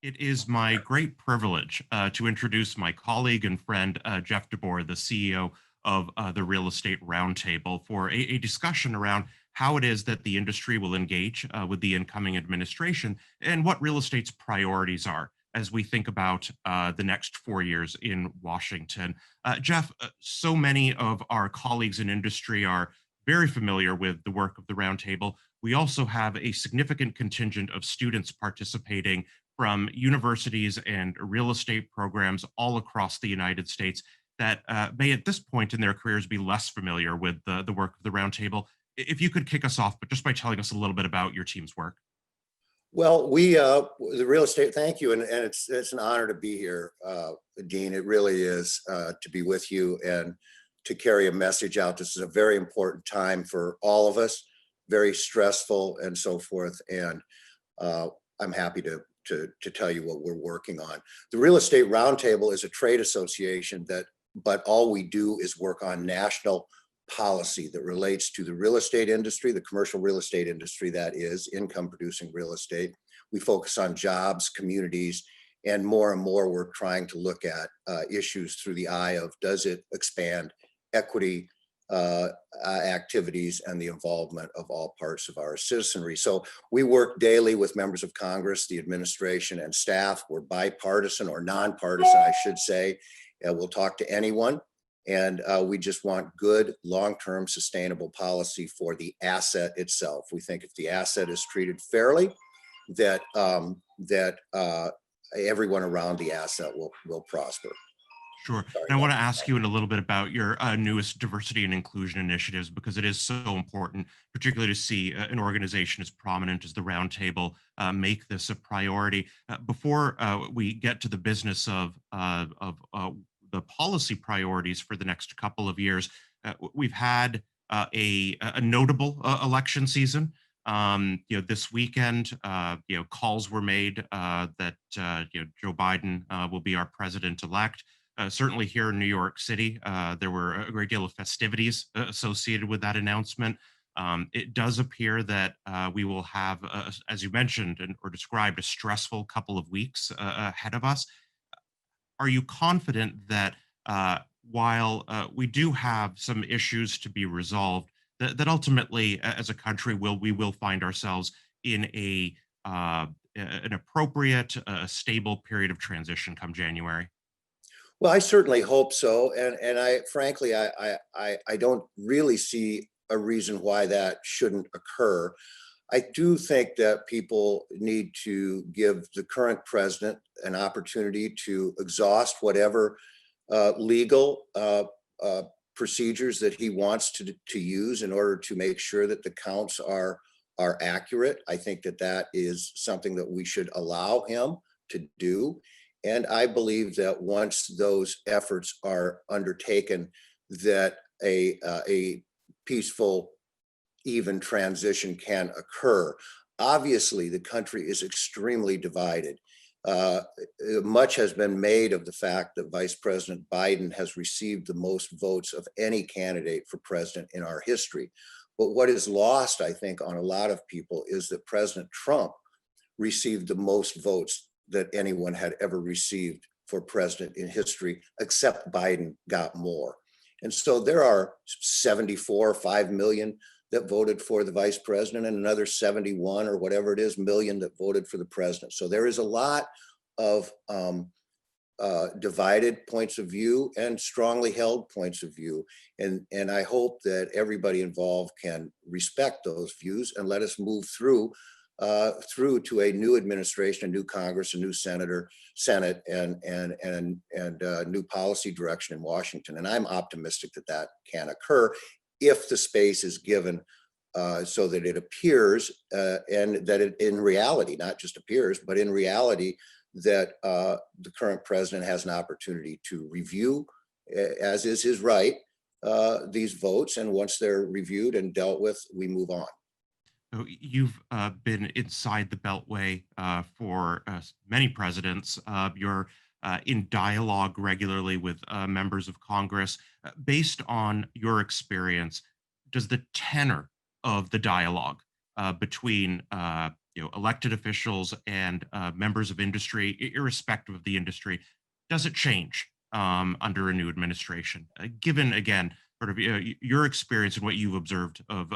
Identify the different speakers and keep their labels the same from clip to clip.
Speaker 1: It is my great privilege to introduce my colleague and friend, Jeff DeBoer, the CEO of the Real Estate Roundtable, for a discussion around how it is that the industry will engage with the incoming administration and what real estate's priorities are as we think about the next 4 years in Washington. Jeff, so many of our colleagues in industry are very familiar with the work of the Roundtable. We also have a significant contingent of students participating from universities and real estate programs all across the United States that may at this point in their careers be less familiar with the work of the Roundtable. If you could kick us off, but just by telling us a little bit about your team's work.
Speaker 2: Well, the real estate, thank you. And it's an honor to be here, Dean. It really is to be with you and to carry a message out. This is a very important time for all of us, very stressful and so forth. And I'm happy to tell you what we're working on. The Real Estate Roundtable is a trade association but all we do is work on national policy that relates to the real estate industry, the commercial real estate industry, that is income producing real estate. We focus on jobs, communities, and more we're trying to look at issues through the eye of, does it expand equity activities and the involvement of all parts of our citizenry. So we work daily with members of Congress, the administration, and staff. We're bipartisan or nonpartisan, I should say. We'll talk to anyone. And we just want good, long-term, sustainable policy for the asset itself. We think if the asset is treated fairly, that everyone around the asset will prosper.
Speaker 1: Sure.
Speaker 2: Sorry
Speaker 1: And I
Speaker 2: about
Speaker 1: want to ask you in a little bit about your newest diversity and inclusion initiatives, because it is so important, particularly to see an organization as prominent as the Roundtable make this a priority. Before we get to the business of the policy priorities for the next couple of years, we've had a notable election season. This weekend, calls were made that Joe Biden will be our president-elect. Certainly here in New York City, there were a great deal of festivities associated with that announcement. It does appear that we will have, as you mentioned or described, a stressful couple of weeks ahead of us. Are you confident that while we do have some issues to be resolved, that ultimately, as a country, we will find ourselves in an appropriate, stable period of transition come January?
Speaker 2: Well, I certainly hope so, and I frankly, I don't really see a reason why that shouldn't occur. I do think that people need to give the current president an opportunity to exhaust whatever legal procedures that he wants to use in order to make sure that the counts are accurate. I think that is something that we should allow him to do. And I believe that once those efforts are undertaken, that a peaceful, even transition can occur. Obviously, the country is extremely divided. Much has been made of the fact that Vice President Biden has received the most votes of any candidate for president in our history. But what is lost, I think, on a lot of people is that President Trump received the most votes that anyone had ever received for president in history, except Biden got more. And so there are 5 million that voted for the vice president and another 71 or whatever it is million that voted for the president. So there is a lot of divided points of view and strongly held points of view. And I hope that everybody involved can respect those views and let us move through to a new administration, a new Congress, a new Senate, and new policy direction in Washington. And I'm optimistic that can occur if the space is given so that it appears and that it in reality, not just appears, but in reality, that the current president has an opportunity to review, as is his right, these votes. And once they're reviewed and dealt with, we move on.
Speaker 1: So you've been inside the Beltway for many presidents. You're in dialogue regularly with members of Congress. Based on your experience, does the tenor of the dialogue between elected officials and members of industry, irrespective of the industry, does it change under a new administration? Given again, sort of your experience and what you've observed of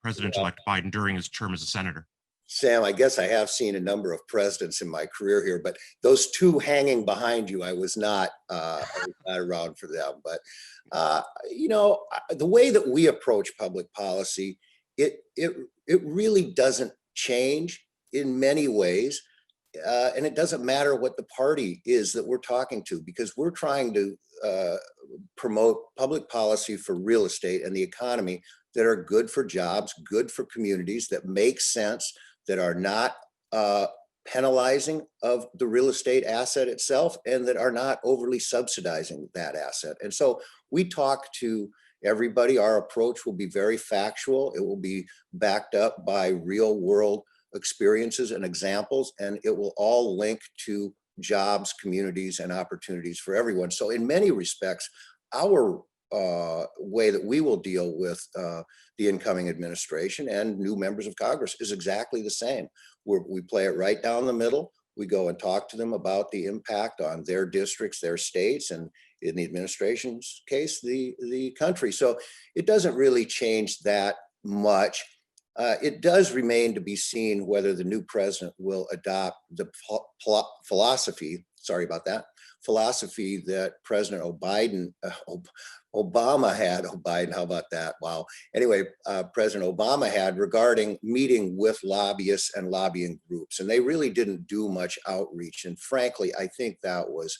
Speaker 1: President-elect Biden during his term as a senator.
Speaker 2: Sam, I guess I have seen a number of presidents in my career here, but those two hanging behind you, I was not around for them. But the way that we approach public policy, it really doesn't change in many ways, and it doesn't matter what the party is that we're talking to, because we're trying to promote public policy for real estate and the economy that are good for jobs, good for communities, that make sense, that are not penalizing of the real estate asset itself, and that are not overly subsidizing that asset. And so we talk to everybody. Our approach will be very factual. It will be backed up by real world experiences and examples, and it will all link to jobs, communities, and opportunities for everyone. So in many respects, our way that we will deal with the incoming administration and new members of Congress is exactly the same. We play it right down the middle. We go and talk to them about the impact on their districts, their states, and in the administration's case, the country. So it doesn't really change that much. It does remain to be seen whether the new president will adopt the philosophy, sorry about that, philosophy that President Obama had. Oh, Biden, how about that? Wow. Anyway, President Obama had regarding meeting with lobbyists and lobbying groups, and they really didn't do much outreach. And frankly, I think that was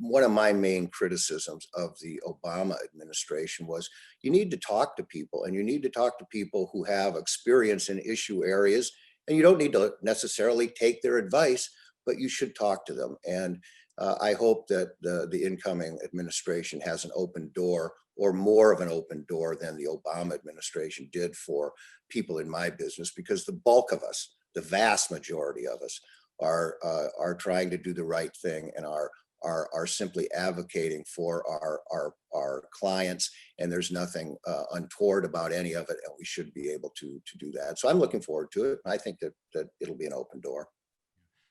Speaker 2: one of my main criticisms of the Obama administration was you need to talk to people, and you need to talk to people who have experience in issue areas, and you don't need to necessarily take their advice, but you should talk to them. And I hope that the incoming administration has an open door, or more of an open door than the Obama administration did for people in my business, because the bulk of us, the vast majority of us, are trying to do the right thing and are simply advocating for our clients. And there's nothing untoward about any of it, and we should be able to do that. So I'm looking forward to it. I think that it'll be an open door.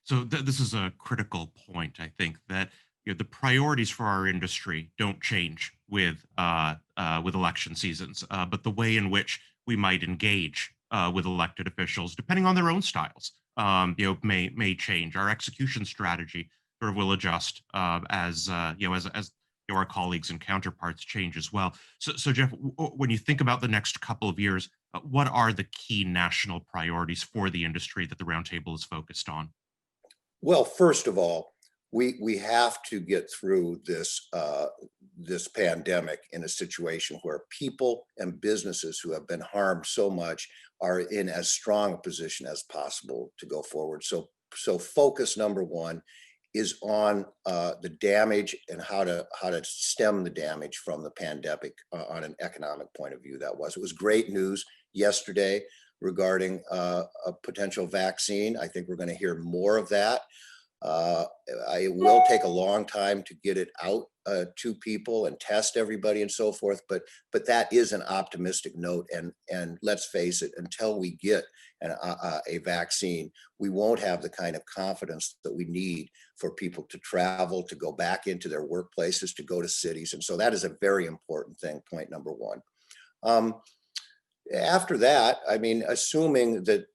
Speaker 1: So this is a critical point. I think that the priorities for our industry don't change with election seasons, but the way in which we might engage with elected officials, depending on their own styles, may change. Our execution strategy sort of will adjust as our colleagues and counterparts change as well. So Jeff, when you think about the next couple of years, what are the key national priorities for the industry that the roundtable is focused on?
Speaker 2: Well, first of all, we have to get through this pandemic in a situation where people and businesses who have been harmed so much are in as strong a position as possible to go forward. So focus number one is on the damage and how to stem the damage from the pandemic on an economic point of view. It was great news yesterday regarding a potential vaccine. I think we're going to hear more of that. It will take a long time to get it out to people and test everybody and so forth, but that is an optimistic note. And let's face it, until we get a vaccine, we won't have the kind of confidence that we need for people to travel, to go back into their workplaces, to go to cities. And so that is a very important thing, point number one. After that, I mean, assuming that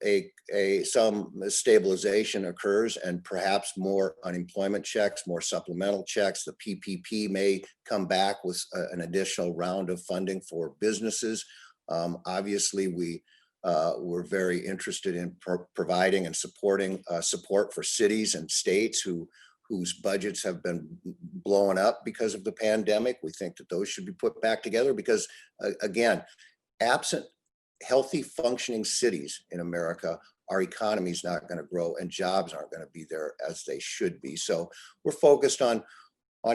Speaker 2: some stabilization occurs and perhaps more unemployment checks, more supplemental checks, the PPP may come back with an additional round of funding for businesses. Obviously, we're very interested in providing and supporting support for cities and states whose budgets have been blown up because of the pandemic. We think that those should be put back together because, again, absent healthy functioning cities in America, our economy is not going to grow and jobs aren't going to be there as they should be. So we're focused on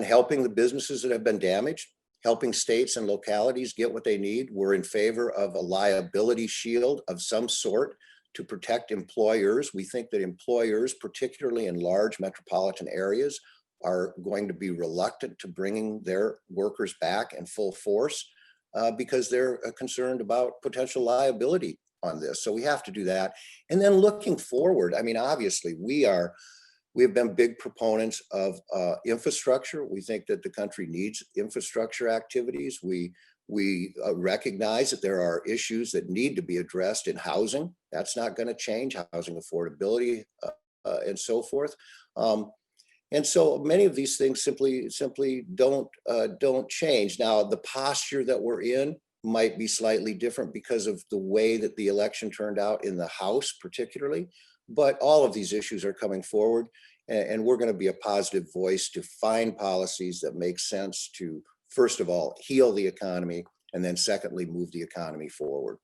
Speaker 2: helping the businesses that have been damaged, helping states and localities get what they need. We're in favor of a liability shield of some sort to protect employers. We think that employers, particularly in large metropolitan areas, are going to be reluctant to bringing their workers back in full force because they're concerned about potential liability on this. So we have to do that. And then looking forward, I mean, obviously we have been big proponents of infrastructure. We think that the country needs infrastructure activities. We recognize that there are issues that need to be addressed in housing. That's not going to change, housing affordability and so forth. And so many of these things simply don't change. Now, the posture that we're in might be slightly different because of the way that the election turned out in the House, particularly. But all of these issues are coming forward, and we're going to be a positive voice to find policies that make sense to, first of all, heal the economy, and then secondly, move the economy forward.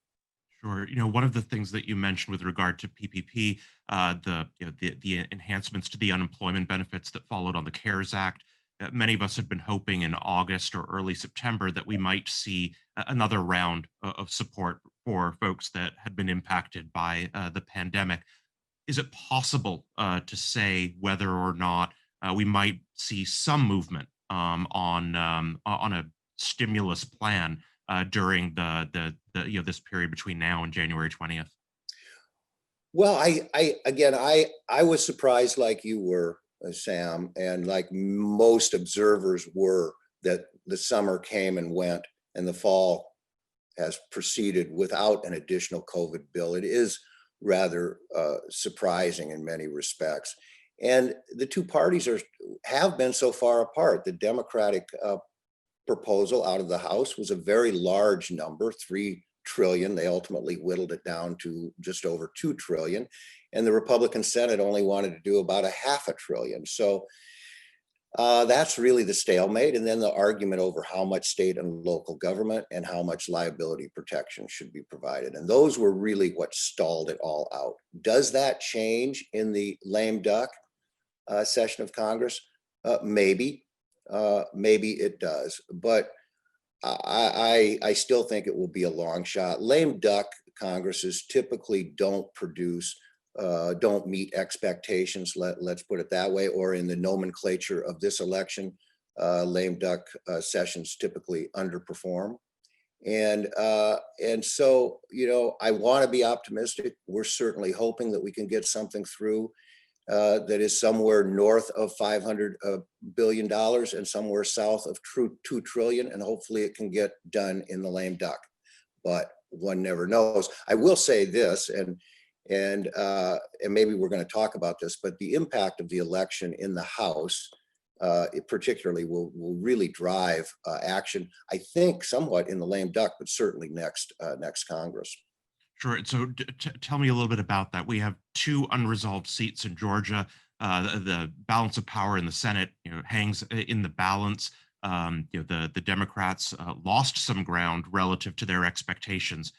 Speaker 1: Sure. One of the things that you mentioned with regard to PPP, the enhancements to the unemployment benefits that followed on the CARES Act. Many of us had been hoping in August or early September that we might see another round of support for folks that had been impacted by the pandemic. Is it possible to say whether or not we might see some movement on a stimulus plan during this period between now and January 20th?
Speaker 2: Well, I was surprised, like you were, Sam, and like most observers were, that the summer came and went, and the fall has proceeded without an additional COVID bill. It is rather surprising in many respects. And the two parties have been so far apart. The Democratic proposal out of the House was a very large number, 3 trillion. They ultimately whittled it down to just over 2 trillion. And the Republican Senate only wanted to do about a half a trillion. So that's really the stalemate. And then the argument over how much state and local government and how much liability protection should be provided. And those were really what stalled it all out. Does that change in the lame duck session of Congress? Maybe it does, but I still think it will be a long shot. Lame duck Congresses typically don't meet expectations, let's put it that way, or in the nomenclature of this election, lame duck sessions typically underperform. And so, I want to be optimistic. We're certainly hoping that we can get something through that is somewhere north of $500 billion and somewhere south of 2 trillion. And hopefully it can get done in the lame duck, but one never knows. I will say this, and maybe we're going to talk about this, but the impact of the election in the House, it particularly will really drive action, I think somewhat in the lame duck, but certainly next Congress.
Speaker 1: Sure. So tell me a little bit about that. We have 2 unresolved seats in Georgia. The balance of power in the Senate, hangs in the balance. The Democrats lost some ground relative to their expectations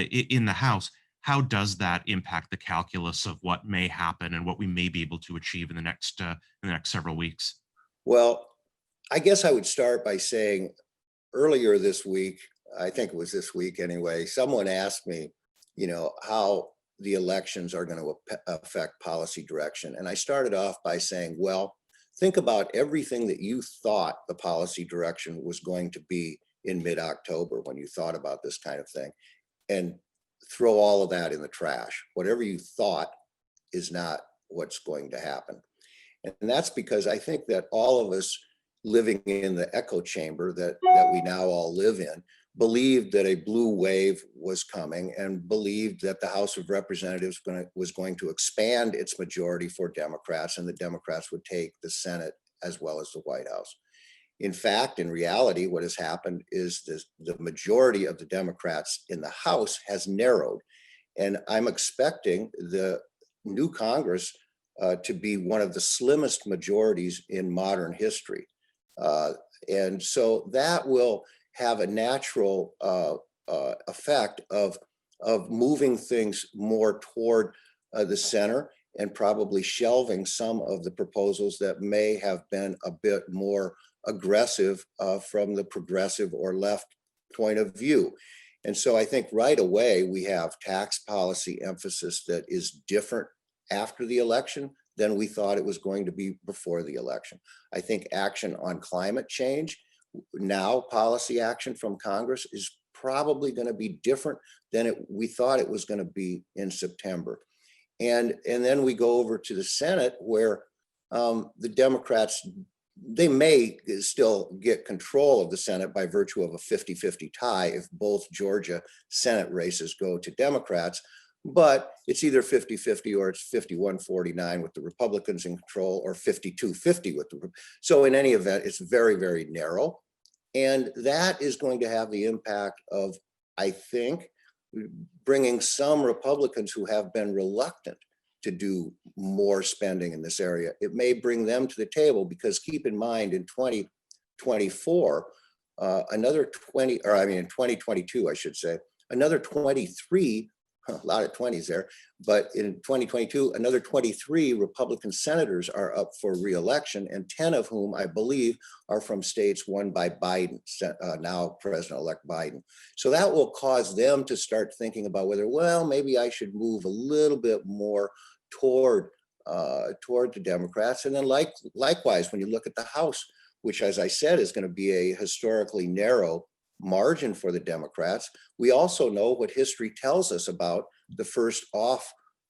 Speaker 1: in the House. How does that impact the calculus of what may happen and what we may be able to achieve in the next several weeks?
Speaker 2: Well, I guess I would start by saying earlier this week, I think it was this week anyway, someone asked me, how the elections are going to affect policy direction. And I started off by saying, well, think about everything that you thought the policy direction was going to be in mid-October when you thought about this kind of thing, and throw all of that in the trash. Whatever you thought is not what's going to happen. And that's because I think that all of us living in the echo chamber that we now all live in believed that a blue wave was coming, and believed that the House of Representatives was going to expand its majority for Democrats, and the Democrats would take the Senate as well as the White House. In fact, in reality, what has happened is the majority of the Democrats in the House has narrowed. And I'm expecting the new Congress to be one of the slimmest majorities in modern history. And so that will have a natural effect of moving things more toward the center, and probably shelving some of the proposals that may have been a bit more aggressive from the progressive or left point of view. And so I think right away we have tax policy emphasis that is different after the election than we thought it was going to be before the election. I think action on climate change, now policy action from Congress, is probably going to be different than we thought it was going to be in September. And then we go over to the Senate, where the Democrats, they may still get control of the Senate by virtue of a 50-50 tie if both Georgia Senate races go to Democrats. But it's either 50-50 or it's 51-49 with the Republicans in control, or 52-50 with the. So in any event, it's very, very narrow. And that is going to have the impact of, I think, bringing some Republicans who have been reluctant to do more spending in this area. It may bring them to the table, because keep in mind, in 2024, another 20, or I mean, in 2022, I should say, another 23, a lot of 20s there, but in 2022, another 23 Republican senators are up for re-election, and 10 of whom I believe are from states won by Biden, now President-elect Biden. So that will cause them to start thinking about whether, well, maybe I should move a little bit more toward the Democrats. And then likewise, when you look at the House, which, as I said, is going to be a historically narrow margin for the Democrats, we also know what history tells us about the first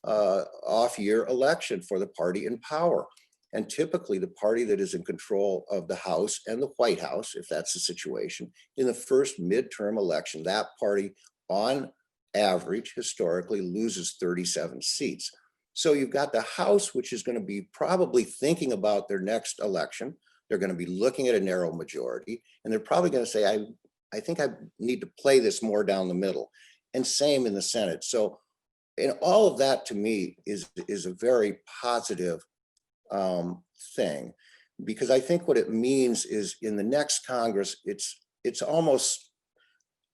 Speaker 2: off-year election for the party in power. And typically the party that is in control of the House and the White House, if that's the situation, in the first midterm election, that party on average historically loses 37 seats. So you've got the House, which is going to be probably thinking about their next election. They're going to be looking at a narrow majority, and they're probably going to say, I think I need to play this more down the middle. And same in the Senate. So, and all of that to me is a very positive thing, because I think what it means is in the next Congress, it's almost,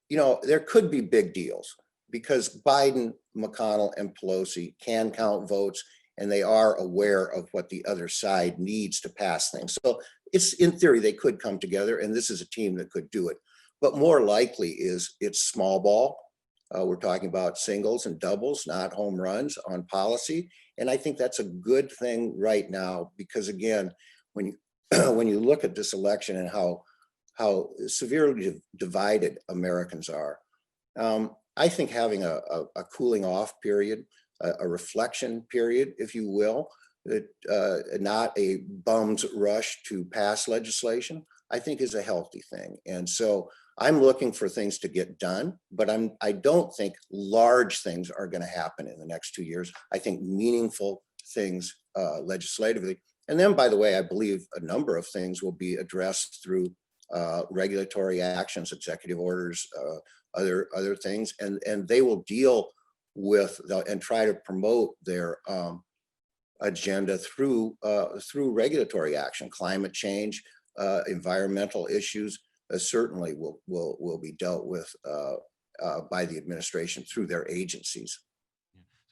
Speaker 2: there could be big deals, because Biden, McConnell, and Pelosi can count votes, and they are aware of what the other side needs to pass things. So it's, in theory, they could come together, and this is a team that could do it. But more likely it's small ball. We're talking about singles and doubles, not home runs on policy. And I think that's a good thing right now, because again, when you when you look at this election and how severely divided Americans are, I think having a cooling off period, a reflection period, if you will, that not a bum's rush to pass legislation, I think is a healthy thing. And so I'm looking for things to get done, but I don't think large things are going to happen in the next 2 years. I think meaningful things legislatively. And then, by the way, I believe a number of things will be addressed through regulatory actions, executive orders, other things, and they will deal with and try to promote their agenda through regulatory action. Climate change, environmental issues certainly will be dealt with by the administration through their agencies.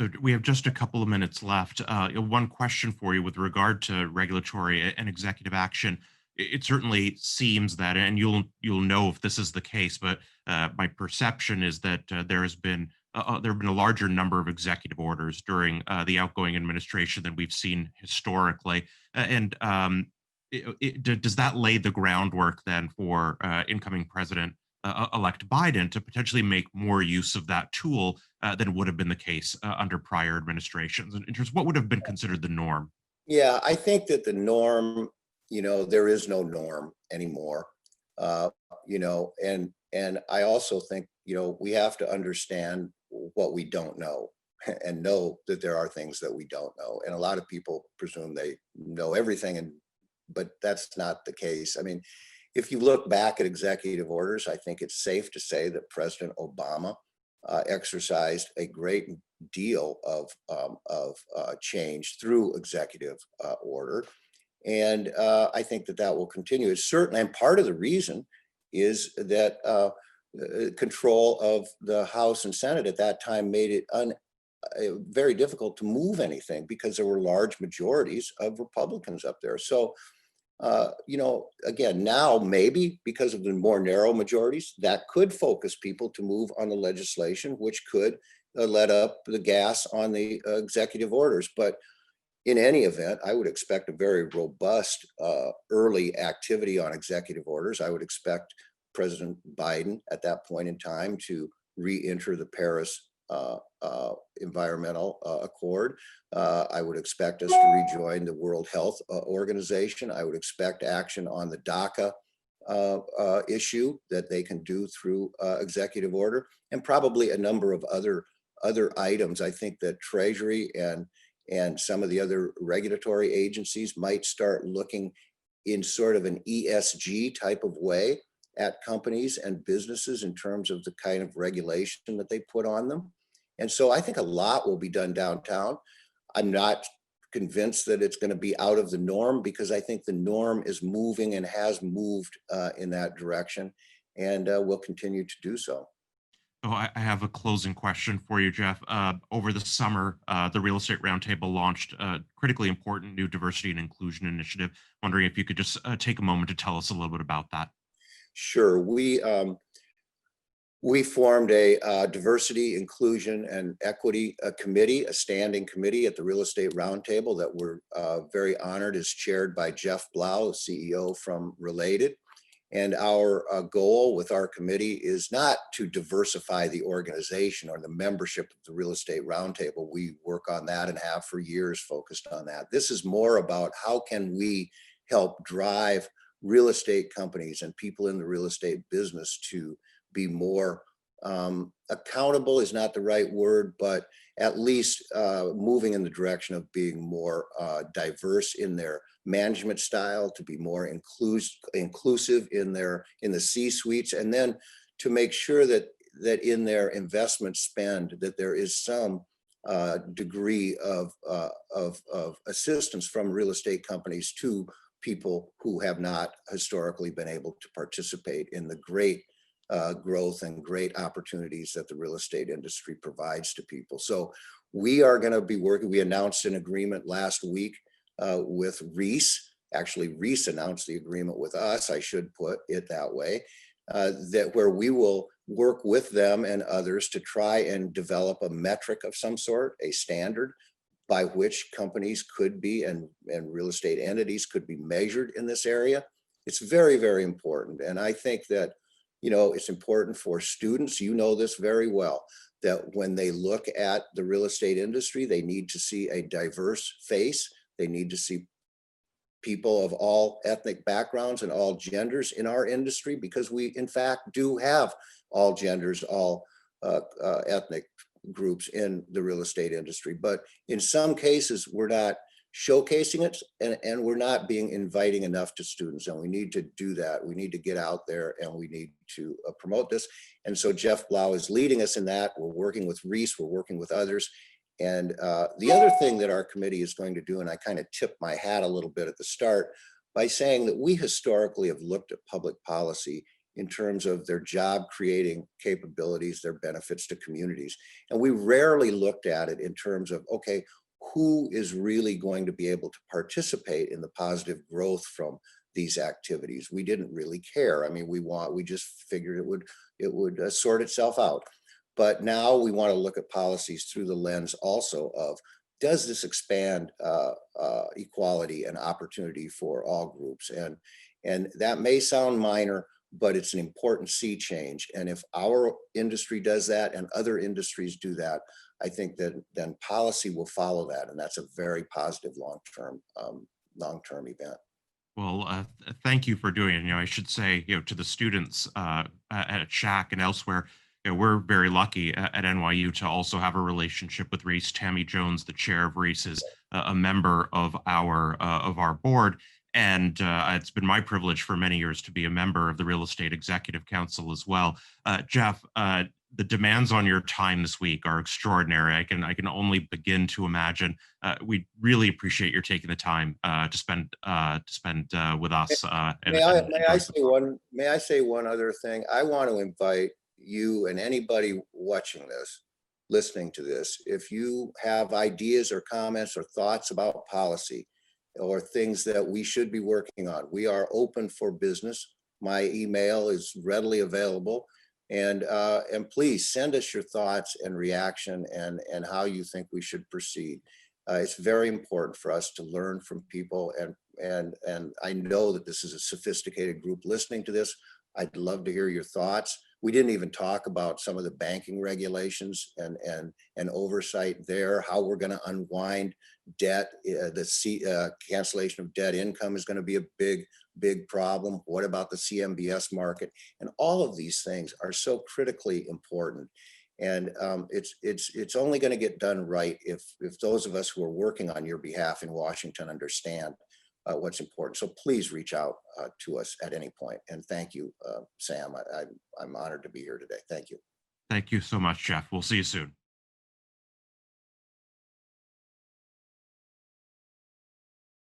Speaker 1: So we have just a couple of minutes left. One question for you with regard to regulatory and executive action. It certainly seems that, and you'll know if this is the case, but my perception is that there have been a larger number of executive orders during the outgoing administration than we've seen historically. Does that lay the groundwork then for incoming President-elect Biden to potentially make more use of that tool than would have been the case under prior administrations? In terms of what would have been considered the norm?
Speaker 2: Yeah, I think that the norm, there is no norm anymore. And I also think, we have to understand what we don't know and know that there are things that we don't know. And a lot of people presume they know everything, but that's not the case. I mean, if you look back at executive orders, I think it's safe to say that President Obama exercised a great deal of change through executive order. And I think that will continue. It's certainly, and part of the reason is that control of the House and Senate at that time made it very difficult to move anything, because there were large majorities of Republicans up there. So, again, now maybe because of the more narrow majorities, that could focus people to move on the legislation, which could let up the gas on the executive orders. But in any event, I would expect a very robust early activity on executive orders. I would expect President Biden at that point in time to re-enter the Paris Environmental Accord. I would expect us to rejoin the World Health Organization. I would expect action on the DACA issue that they can do through executive order, and probably a number of other items. I think that Treasury and some of the other regulatory agencies might start looking in sort of an ESG type of way at companies and businesses in terms of the kind of regulation that they put on them. And so I think a lot will be done downtown. I'm not convinced that it's going to be out of the norm, because I think the norm is moving and has moved in that direction, and will continue to do so.
Speaker 1: Oh, I have a closing question for you, Jeff. Over the summer, the Real Estate Roundtable launched a critically important new diversity and inclusion initiative. Wondering if you could just take a moment to tell us a little bit about that.
Speaker 2: Sure. We formed a diversity, inclusion, and equity committee, a standing committee at the Real Estate Roundtable that we're very honored is chaired by Jeff Blau, the CEO from Related. And our goal with our committee is not to diversify the organization or the membership of the Real Estate Roundtable. We work on that and have for years focused on that. This is more about how can we help drive real estate companies and people in the real estate business to be more accountable is not the right word, but at least moving in the direction of being more diverse in their management style, to be more inclusive in the C-suites, and then to make sure that in their investment spend that there is some degree of assistance from real estate companies to people who have not historically been able to participate in the great growth and great opportunities that the real estate industry provides to people. So we are going to be working. We announced an agreement last week with Reese. Actually, Reese announced the agreement with us, I should put it that way, that where we will work with them and others to try and develop a metric of some sort, a standard by which companies could be and real estate entities could be measured in this area. It's very, very important. And I think that, you know, it's important for students, you know this very well, that when they look at the real estate industry, they need to see a diverse face. They need to see people of all ethnic backgrounds and all genders in our industry, because we in fact do have all genders, all ethnic groups in the real estate industry. But in some cases, we're not showcasing it, and we're not being inviting enough to students, and we need to do that. We need to get out there and we need to promote this. And so Jeff Blau is leading us in that. We're working with Reese, we're working with others. And the other thing that our committee is going to do, and I kind of tipped my hat a little bit at the start by saying that we historically have looked at public policy in terms of their job creating capabilities, their benefits to communities. And we rarely looked at it in terms of, okay, who is really going to be able to participate in the positive growth from these activities? We didn't really care. I mean, we just figured it would sort itself out. But now we want to look at policies through the lens also of, does this expand equality and opportunity for all groups? And that may sound minor, but it's an important sea change. And if our industry does that and other industries do that, I think that then policy will follow that. And that's a very positive long-term event.
Speaker 1: Well, thank you for doing it. You know, I should say, you know, to the students at Shack and elsewhere, you know, we're very lucky at NYU to also have a relationship with Reese. Tammy Jones, the chair of Reese, is a member of our board, and it's been my privilege for many years to be a member of the Real Estate Executive Council as well. Jeff, the demands on your time this week are extraordinary. I can only begin to imagine. We really appreciate your taking the time to spend with us.
Speaker 2: May I say one other thing? I want to invite you and anybody watching this, listening to this, if you have ideas or comments or thoughts about policy or things that we should be working on, we are open for business. My email is readily available. And please send us your thoughts and reaction and how you think we should proceed. It's very important for us to learn from people. And I know that this is a sophisticated group listening to this. I'd love to hear your thoughts. We didn't even talk about some of the banking regulations and oversight there, how we're going to unwind debt. Cancellation of debt income is going to be a big problem. What about the CMBS market? And all of these things are so critically important. And it's only going to get done right if those of us who are working on your behalf in Washington understand what's important. So please reach out to us at any point. And thank you, Sam. I'm honored to be here today. Thank you.
Speaker 1: Thank you so much, Jeff. We'll see you soon.